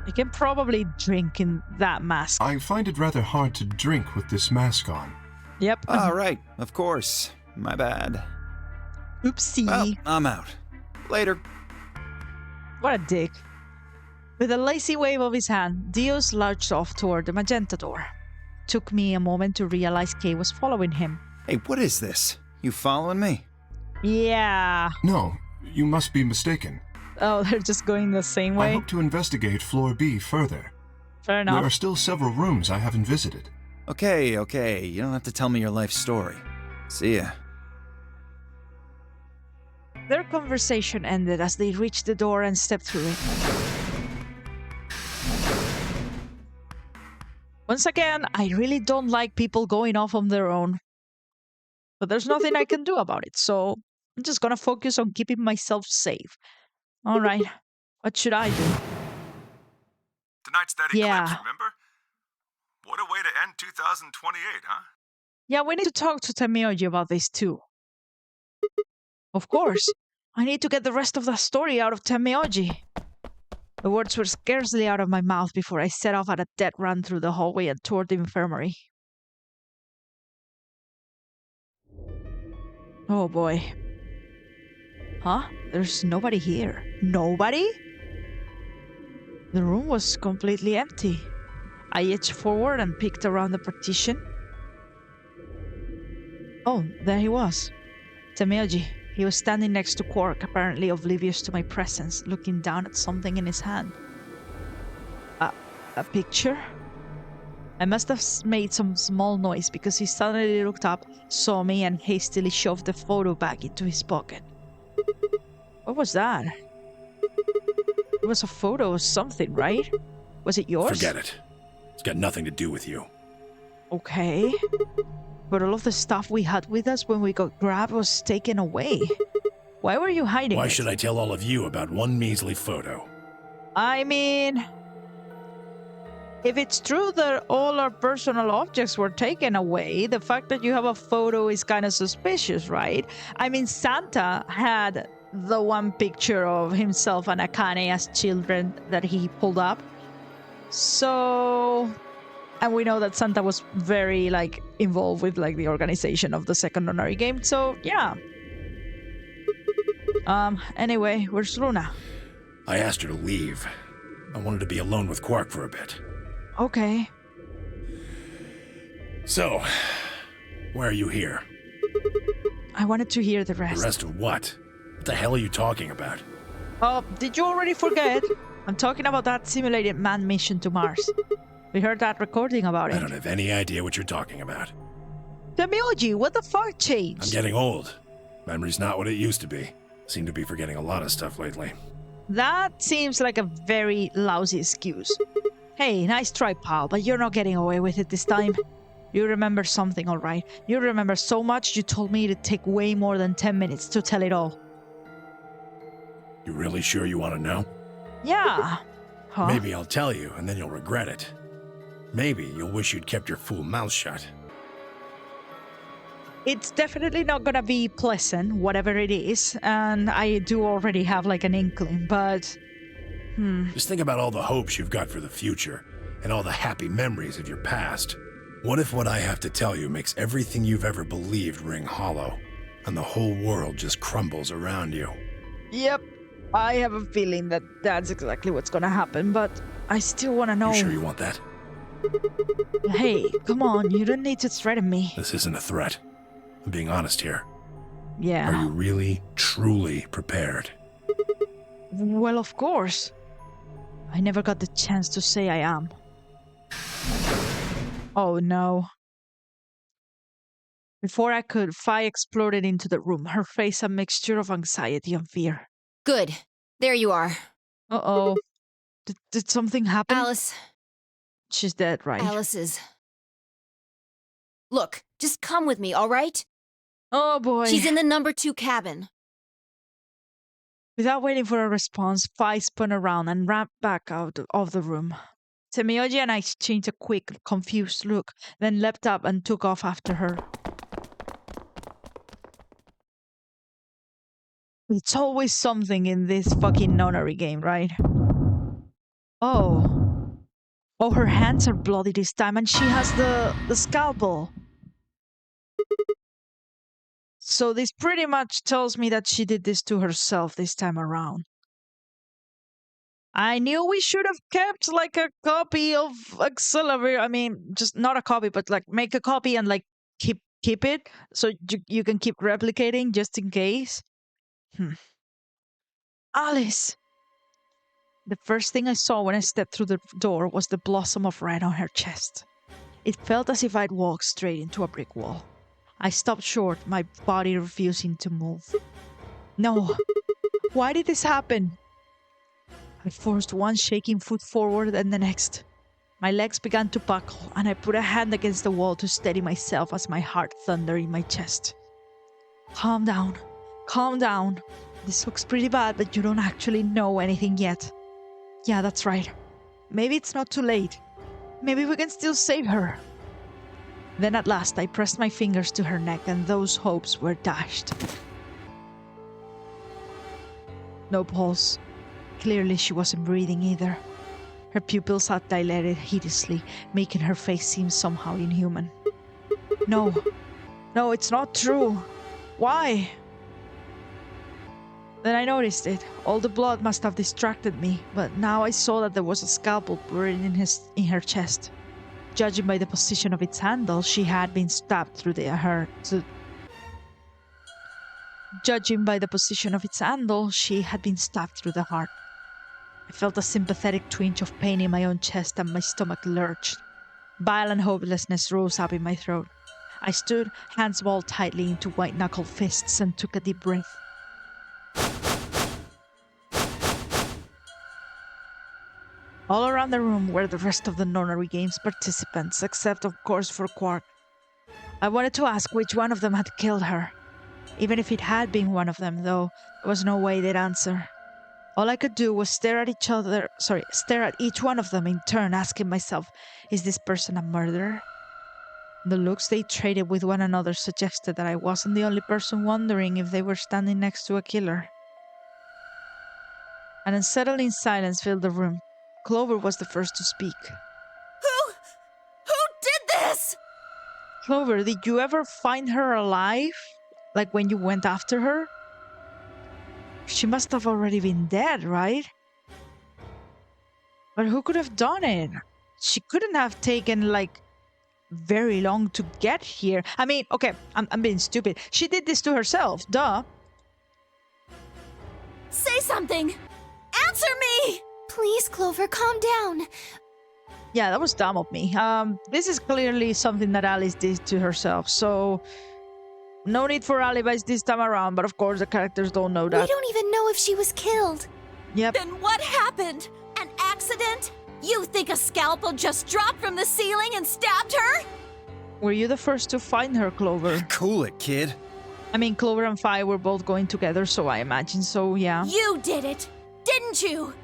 You can probably drink in that mask. I find it rather hard to drink with this mask on. Yep. All right, of course. My bad. Oopsie. Well, I'm out. Later. What a dick. With a lazy wave of his hand, Dio slouched off toward the magenta door. Took me a moment to realize Kay was following him. Hey, what is this? You following me? Yeah. No, you must be mistaken. Oh, they're just going the same way? I hope to investigate Floor B further. Fair enough. There are still several rooms I haven't visited. Okay. You don't have to tell me your life story. See ya. Their conversation ended as they reached the door and stepped through it. Once again, I really don't like people going off on their own. But there's nothing I can do about it, so I'm just gonna focus on keeping myself safe. Alright, what should I do? Tonight's that eclipse, remember? What a way to end 2028, huh? Yeah, we need to talk to Temioji about this too. Of course. I need to get the rest of the story out of Temioji. The words were scarcely out of my mouth before I set off at a dead run through the hallway and toward the infirmary. Oh boy. Huh? There's nobody here. Nobody? The room was completely empty. I edged forward and peeked around the partition. Oh, there he was. Temioji. He was standing next to Quark, apparently oblivious to my presence, looking down at something in his hand. A picture? I must have made some small noise because he suddenly looked up, saw me, and hastily shoved the photo back into his pocket. What was that? It was a photo of something, right? Was it yours? Forget it. It's got nothing to do with you. Okay. But all of the stuff we had with us when we got grabbed was taken away. Why were you hiding Why it? should I tell all of you about one measly photo? I mean... If it's true that all our personal objects were taken away, the fact that you have a photo is kind of suspicious, right? I mean, Santa had the one picture of himself and Akane as children that he pulled up. So, and we know that Santa was very like involved with like the organization of the second Nonary game. So yeah. Anyway, where's Luna? I asked her to leave. I wanted to be alone with Quark for a bit. Okay. So, why are you here? I wanted to hear the rest. The rest of what? What the hell are you talking about? Oh, did you already forget? I'm talking about that simulated man mission to Mars. We heard that recording about it. I don't have any idea what you're talking about. Temioji, what the fuck changed? I'm getting old. Memory's not what it used to be. Seem to be forgetting a lot of stuff lately. That seems like a very lousy excuse. Hey, nice try, pal, but you're not getting away with it this time. You remember something, all right. You remember so much you told me it'd take way more than 10 minutes to tell it all. You really sure you want to know? Yeah. Huh? Maybe I'll tell you, and then you'll regret it. Maybe you'll wish you'd kept your fool mouth shut. It's definitely not gonna be pleasant, whatever it is, and I do already have like an inkling, but... Just think about all the hopes you've got for the future, and all the happy memories of your past. What if what I have to tell you makes everything you've ever believed ring hollow, and the whole world just crumbles around you? Yep, I have a feeling that that's exactly what's gonna happen, but I still wanna know... You sure you want that? Hey, come on, you don't need to threaten me. This isn't a threat. I'm being honest here. Yeah. Are you really, truly prepared? Well, of course. I never got the chance to say I am. Oh no. Before I could, Fi exploded into the room, her face a mixture of anxiety and fear. Good. There you are. Uh-oh. Did something happen? Alice. She's dead, right? Alice is... Look, just come with me, all right? Oh boy. She's in the number 2 cabin. Without waiting for a response, Fi spun around and ran back out of the room. Temioji and I exchanged a quick, confused look, then leapt up and took off after her. It's always something in this fucking Nonary game, right? Oh. Oh, her hands are bloody this time, and she has the scalpel. So this pretty much tells me that she did this to herself this time around. I knew we should have kept like a copy of Accelerate. I mean, just not a copy, but like make a copy and like keep it so you can keep replicating just in case. Alice! The first thing I saw when I stepped through the door was the blossom of red on her chest. It felt as if I'd walked straight into a brick wall. I stopped short, my body refusing to move. No. Why did this happen? I forced one shaking foot forward and the next. My legs began to buckle, and I put a hand against the wall to steady myself as my heart thundered in my chest. Calm down. Calm down. This looks pretty bad, but you don't actually know anything yet. Yeah, that's right. Maybe it's not too late. Maybe we can still save her. Then at last I pressed my fingers to her neck, and those hopes were dashed. No pulse. Clearly she wasn't breathing either. Her pupils had dilated hideously, making her face seem somehow inhuman. No, it's not true. Why? Then I noticed it. All the blood must have distracted me, but now I saw that there was a scalpel buried in her chest. Judging by the position of its handle, she had been stabbed through the heart. Judging by the position of its handle, she had been stabbed through the heart. I felt a sympathetic twinge of pain in my own chest, and my stomach lurched. Bile and hopelessness rose up in my throat. I stood, hands balled tightly into white-knuckled fists, and took a deep breath. All around the room were the rest of the Nonary Games participants, except of course for Quark. I wanted to ask which one of them had killed her. Even if it had been one of them, though, there was no way they'd answer. All I could do was stare at each one of them in turn, asking myself, is this person a murderer? The looks they traded with one another suggested that I wasn't the only person wondering if they were standing next to a killer. An unsettling silence filled the room. Clover was the first to speak. Who did this? Clover, did you ever find her alive? Like when you went after her? She must have already been dead, right? But who could have done it? She couldn't have taken, like, very long to get here. I mean, okay, I'm being stupid. She did this to herself, duh. Say something! Answer me! Please, Clover, calm down. Yeah, that was dumb of me. This is clearly something that Alice did to herself, so no need for alibis this time around, but of course the characters don't know that. We don't even know if she was killed. Yep. Then what happened? An accident? You think a scalpel just dropped from the ceiling and stabbed her? Were you the first to find her, Clover? Cool it, kid. I mean, Clover and Fi were both going together, so I imagine so, yeah. You did it, didn't you?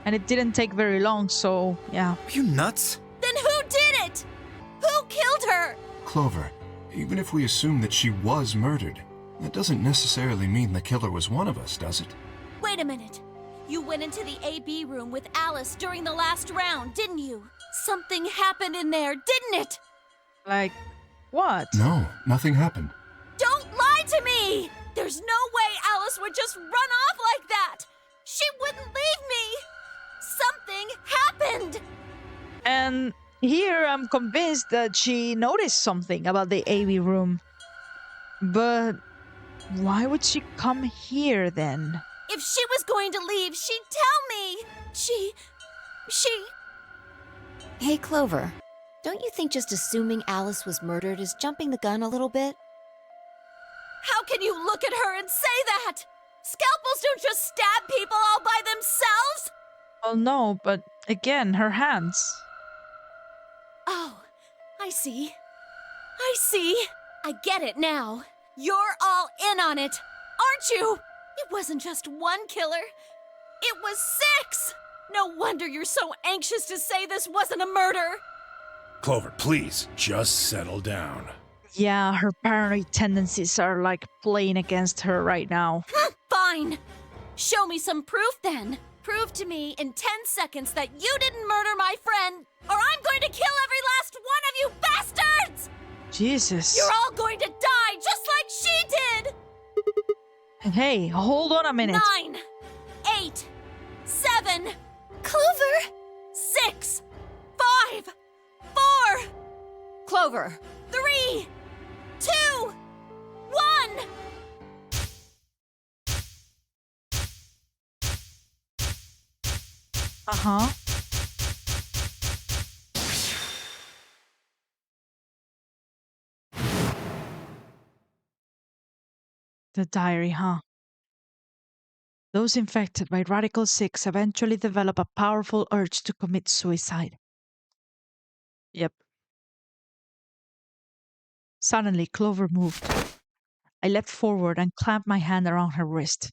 And it didn't take very long, so yeah. Are you nuts? Then who did it? Who killed her? Clover, even if we assume that she was murdered, that doesn't necessarily mean the killer was one of us, does it? Wait a minute. You went into the AB room with Alice during the last round, didn't you? Something happened in there, didn't it? Like, what? No, nothing happened. Don't lie to me! There's no way Alice would just run off like that! She wouldn't leave me! Something happened! And here I'm convinced that she noticed something about the AB room. But why would she come here then? If she was going to leave, she'd tell me! She... Hey, Clover. Don't you think just assuming Alice was murdered is jumping the gun a little bit? How can you look at her and say that? Scalpels don't just stab people all by themselves! Well, no, but again, her hands. Oh, I see. I get it now. You're all in on it, aren't you? It wasn't just one killer. It was 6! No wonder you're so anxious to say this wasn't a murder. Clover, please, just settle down. Yeah, her paranoid tendencies are like playing against her right now. Fine. Show me some proof then. Prove to me in 10 seconds that you didn't murder my friend, or I'm going to kill every last one of you bastards! Jesus. You're all going to die just like she did! Hey, hold on a minute. 9, 8, 7, Clover! 6, 5, 4, Clover! 3, 2, 1! Uh-huh. The diary, huh? Those infected by Radical 6 eventually develop a powerful urge to commit suicide. Yep. Suddenly, Clover moved. I leapt forward and clamped my hand around her wrist.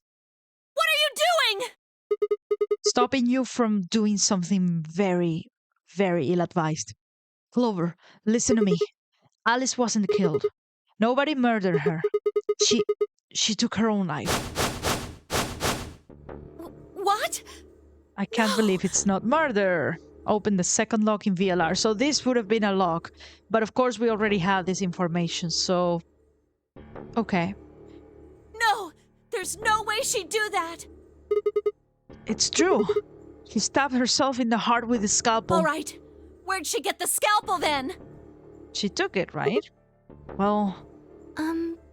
What are you doing? Stopping you from doing something very, very ill-advised. Clover, listen to me. Alice wasn't killed. Nobody murdered her. She took her own life. What? I can't believe it's not murder. Open the second lock in VLR. So this would have been a lock. But of course we already have this information, so... Okay. No! There's no way she'd do that! It's true. She stabbed herself in the heart with a scalpel. All right. Where'd she get the scalpel then? She took it, right? Well...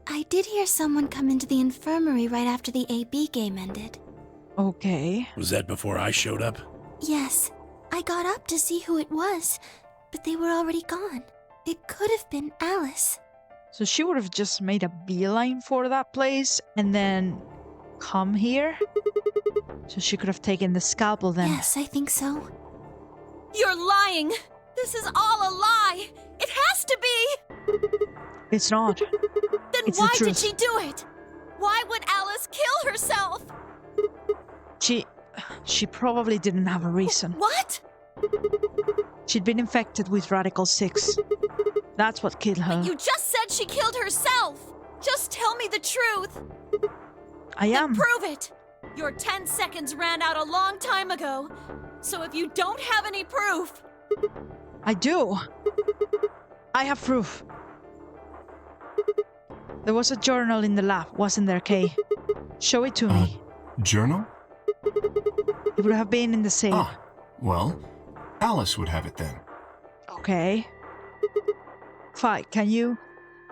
I did hear someone come into the infirmary right after the AB game ended. Okay. Was that before I showed up? Yes. I got up to see who it was, but they were already gone. It could have been Alice. So she would have just made a beeline for that place and then come here? So she could have taken the scalpel then? Yes, I think so. You're lying! This is all a lie! It has to be! It's not. Then It's why the truth. did she do it? Why would Alice kill herself? she probably didn't have a reason. What? She'd been infected with Radical 6. That's what killed her. You just said she killed herself! Just tell me the truth! I am. Then prove it! Your 10 seconds ran out a long time ago. So if you don't have any proof... I do. I have proof. There was a journal in the lab, wasn't there, Kay? Show it to me. Journal? It would have been in the safe. Ah, well, Alice would have it then. Okay. Fine, can you?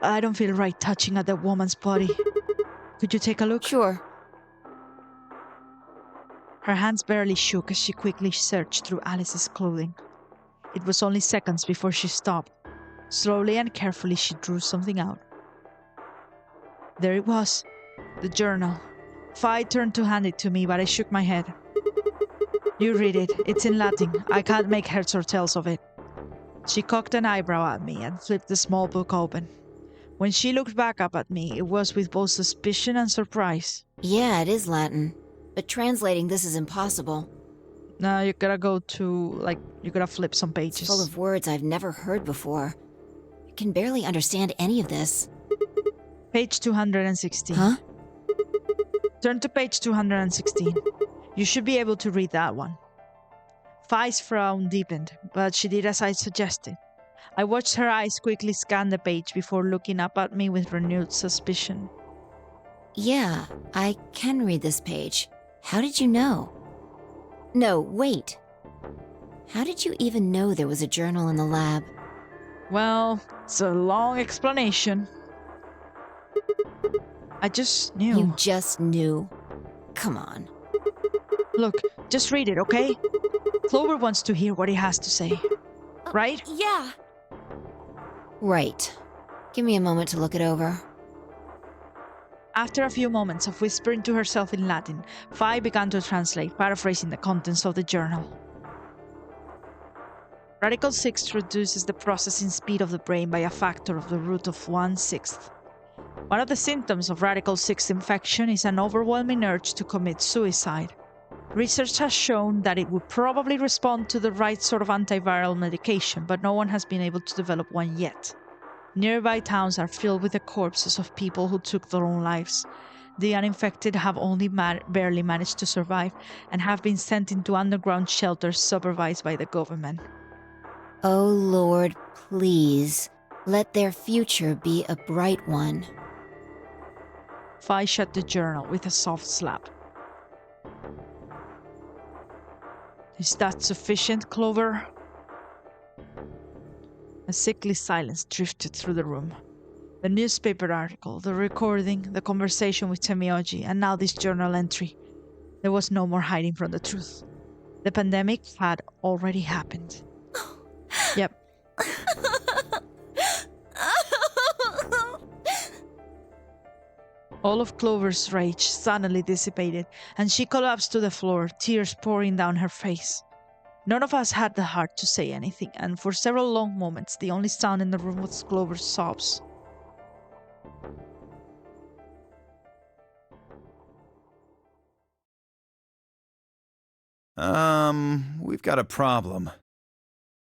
I don't feel right touching at that woman's body. Could you take a look? Sure. Her hands barely shook as she quickly searched through Alice's clothing. It was only seconds before she stopped. Slowly and carefully she drew something out. There it was. The journal. Fi turned to hand it to me, but I shook my head. You read it. It's in Latin. I can't make heads or tails of it. She cocked an eyebrow at me and flipped the small book open. When she looked back up at me, it was with both suspicion and surprise. Yeah, it is Latin. But translating this is impossible. No, you gotta go to, you gotta flip some pages. It's full of words I've never heard before. I can barely understand any of this. Page 216. Huh? Turn to page 216. You should be able to read that one. Fi's frown deepened, but she did as I suggested. I watched her eyes quickly scan the page before looking up at me with renewed suspicion. Yeah, I can read this page. How did you know? No, wait. How did you even know there was a journal in the lab? Well, it's a long explanation. I just knew. You just knew? Come on. Look, just read it, okay? Clover wants to hear what he has to say. Right? Yeah. Right. Give me a moment to look it over. After a few moments of whispering to herself in Latin, Fi began to translate, paraphrasing the contents of the journal. Radical 6 reduces the processing speed of the brain by a factor of the root of 1/6. One of the symptoms of Radical 6 infection is an overwhelming urge to commit suicide. Research has shown that it would probably respond to the right sort of antiviral medication, but no one has been able to develop one yet. Nearby towns are filled with the corpses of people who took their own lives. The uninfected have only barely managed to survive and have been sent into underground shelters supervised by the government. Oh Lord, please, let their future be a bright one. Fi shut the journal with a soft slap. Is that sufficient, Clover? A sickly silence drifted through the room. The newspaper article, the recording, the conversation with Temioji, and now this journal entry. There was no more hiding from the truth. The pandemic had already happened. Yep. All of Clover's rage suddenly dissipated, and she collapsed to the floor, tears pouring down her face. None of us had the heart to say anything, and for several long moments, the only sound in the room was Clover's sobs. We've got a problem.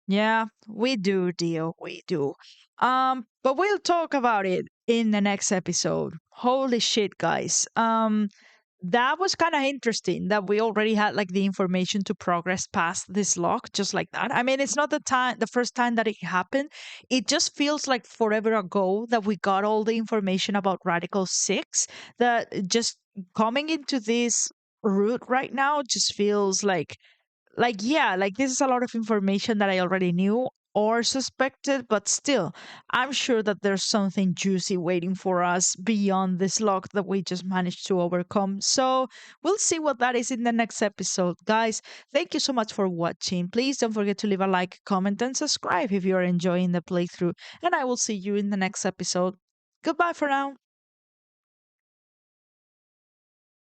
Yeah, we do, Dio, we do. But we'll talk about it in the next episode. Holy shit, guys. That was kind of interesting that we already had the information to progress past this lock just like that. I mean, it's not the first time that it happened. It just feels like forever ago that we got all the information about Radical 6, that just coming into this route right now just feels this is a lot of information that I already knew or suspected, but still, I'm sure that there's something juicy waiting for us beyond this lock that we just managed to overcome. So we'll see what that is in the next episode. Guys, thank you so much for watching. Please don't forget to leave a like, comment, and subscribe if you're enjoying the playthrough. And I will see you in the next episode. Goodbye for now.